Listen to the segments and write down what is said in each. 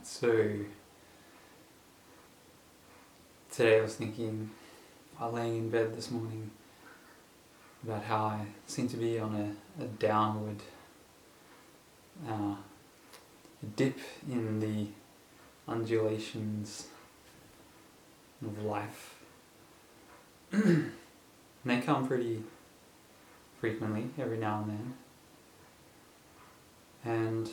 So today I was thinking, while laying in bed this morning, about how I seem to be on a downward dip in the undulations of life. And they come pretty frequently, every now and then. And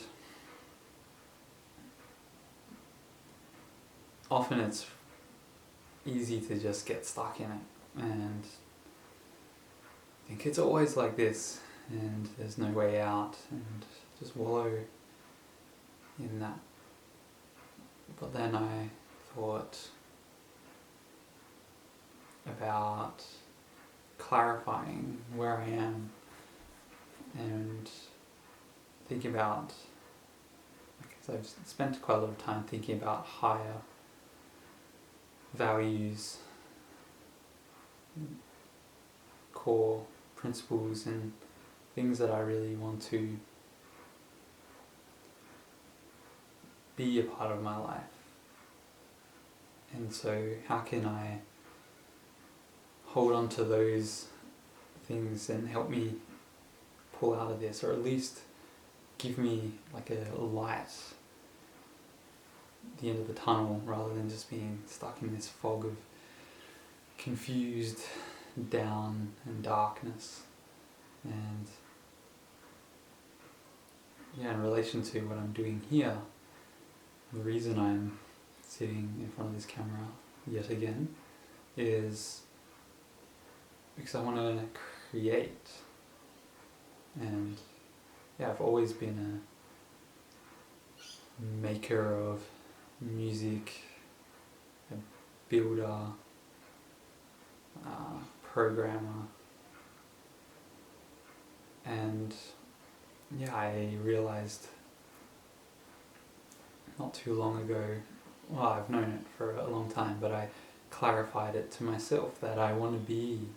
often it's easy to just get stuck in it and think it's always like this and there's no way out, and just wallow in that. But then I thought about clarifying where I am and think about, because I've spent quite a lot of time thinking about higher values, core principles, and things that I really want to be a part of my life. And so how can I hold on to those things and help me pull out of this, or at least give me like a light at the end of the tunnel, rather than just being stuck in this fog of confused down and darkness. And in relation to what I'm doing here, the reason I'm sitting in front of this camera yet again is because I want to create. And I've always been a maker of music, a builder, programmer, and I realized not too long ago, well, I've known it for a long time, but I clarified it to myself that I want to be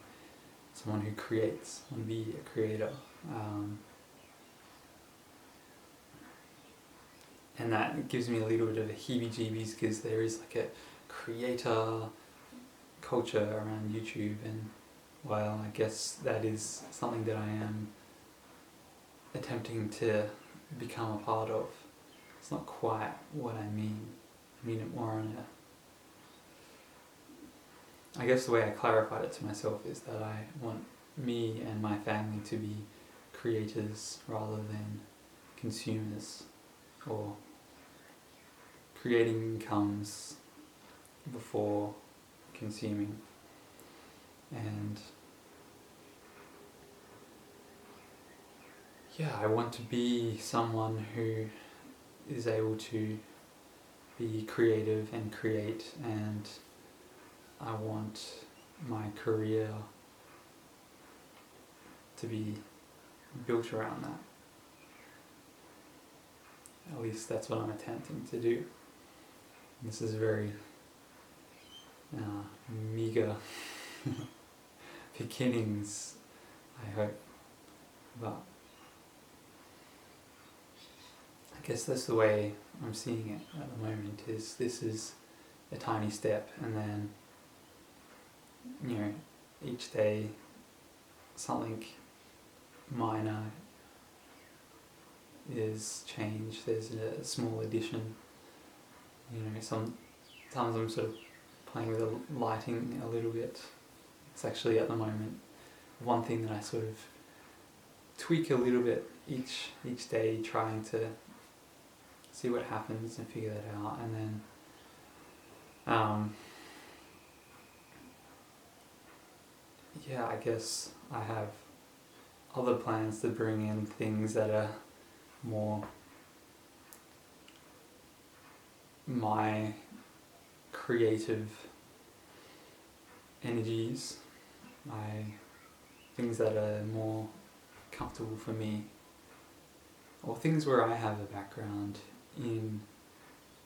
someone who creates, I want to be a creator. And that gives me a little bit of a heebie-jeebies, because there is like a creator culture around YouTube, and while I guess that is something that I am attempting to become a part of, it's not quite what I mean. I mean it more on I guess the way I clarified it to myself is that I want me and my family to be creators rather than consumers, or creating comes before consuming. And I want to be someone who is able to be creative and create, and I want my career to be built around that. At least that's what I'm attempting to do. This is very meager beginnings, I hope, but I guess that's the way I'm seeing it at the moment. Is this is a tiny step, and then each day something minor is changed. There's a small addition. Sometimes I'm sort of playing with the lighting a little bit. It's actually at the moment one thing that I sort of tweak a little bit each day, trying to see what happens and figure that out. And then I guess I have other plans to bring in things that are more my creative energies, things that are more comfortable for me, or things where I have a background in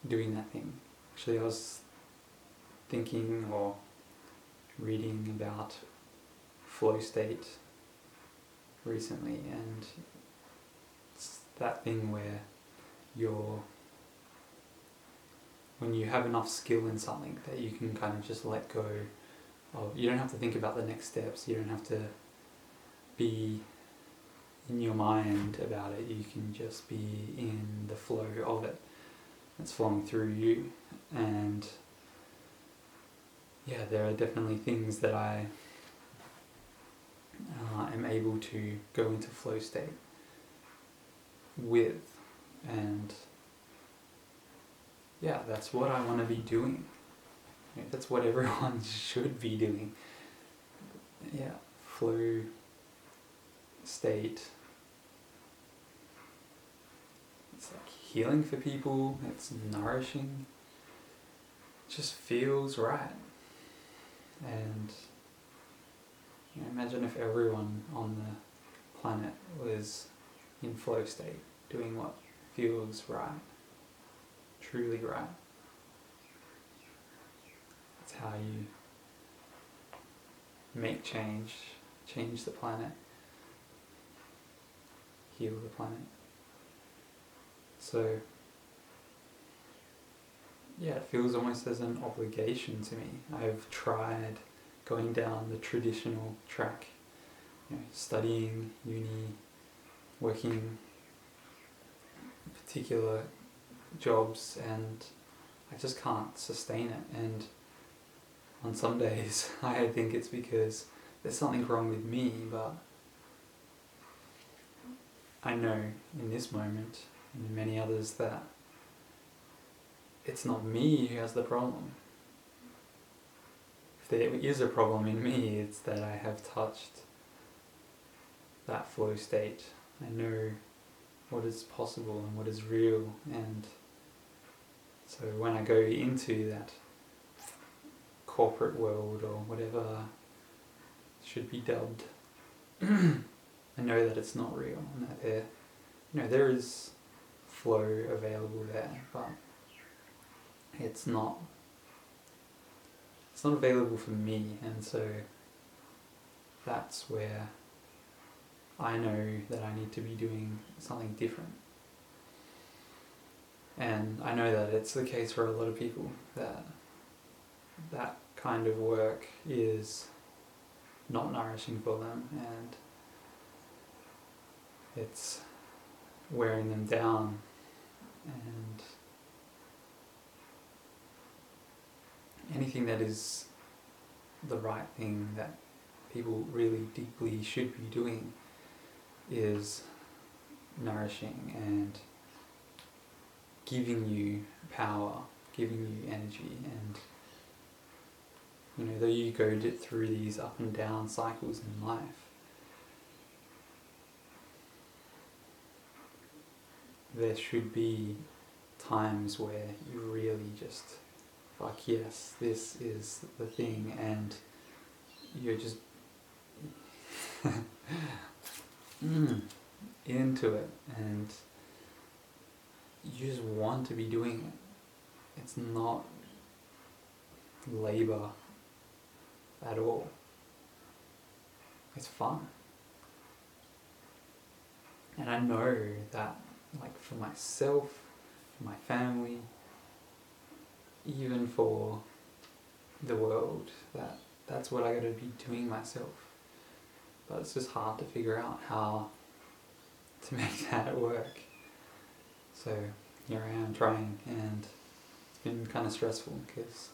doing that thing. Actually, I was thinking or reading about flow state recently, and it's that thing where you're when you have enough skill in something that you can kind of just let go of. You don't have to think about the next steps. You don't have to be in your mind about it. You can just be in the flow of it. It's flowing through you. And yeah, there are definitely things that I am able to go into flow state with, and yeah, that's what I want to be doing. That's what everyone should be doing. Yeah, flow state. It's like healing for people, it's nourishing, it just feels right. And imagine if everyone on the planet was in flow state, doing what feels right, truly right. That's how you make change the planet, heal the planet. So yeah, it feels almost as an obligation to me. I've tried going down the traditional track, studying, uni, working particular jobs, and I just can't sustain it. And on some days I think it's because there's something wrong with me, but I know in this moment and in many others that it's not me who has the problem. If there is a problem in me, it's that I have touched that flow state. I know what is possible and what is real, and so when I go into that corporate world or whatever should be dubbed, I know that it's not real, and that there is flow available there, but it's not available for me. And so that's where I know that I need to be doing something different. And I know that it's the case for a lot of people, that kind of work is not nourishing for them, and it's wearing them down. And anything that is the right thing that people really deeply should be doing is nourishing and giving you power, giving you energy. And though you go through these up and down cycles in life, there should be times where you really just fuck yes, this is the thing, and you're just into it, and you just want to be doing it. It's not labor at all. It's fun. And I know that, like, for myself, for my family, even for the world, that's what I gotta be doing myself. But it's just hard to figure out how to make that work. So here I am trying, and it's been kind of stressful because,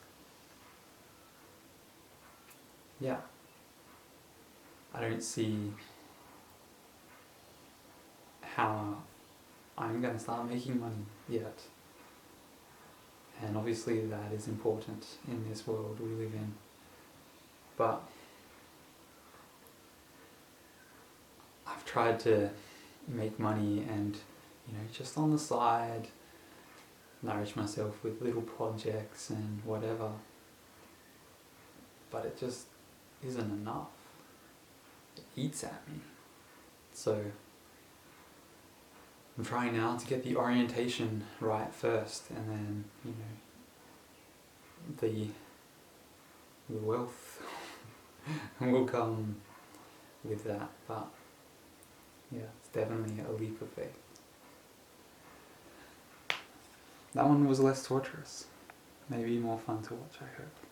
yeah, I don't see how I'm going to start making money yet. And obviously that is important in this world we live in. But I've tried to make money and, just on the side, nourish myself with little projects and whatever. But it just isn't enough. It eats at me. So I'm trying now to get the orientation right first, and then, the wealth will come with that. But yeah, it's definitely a leap of faith. That one was less torturous. maybe more fun to watch, I hope.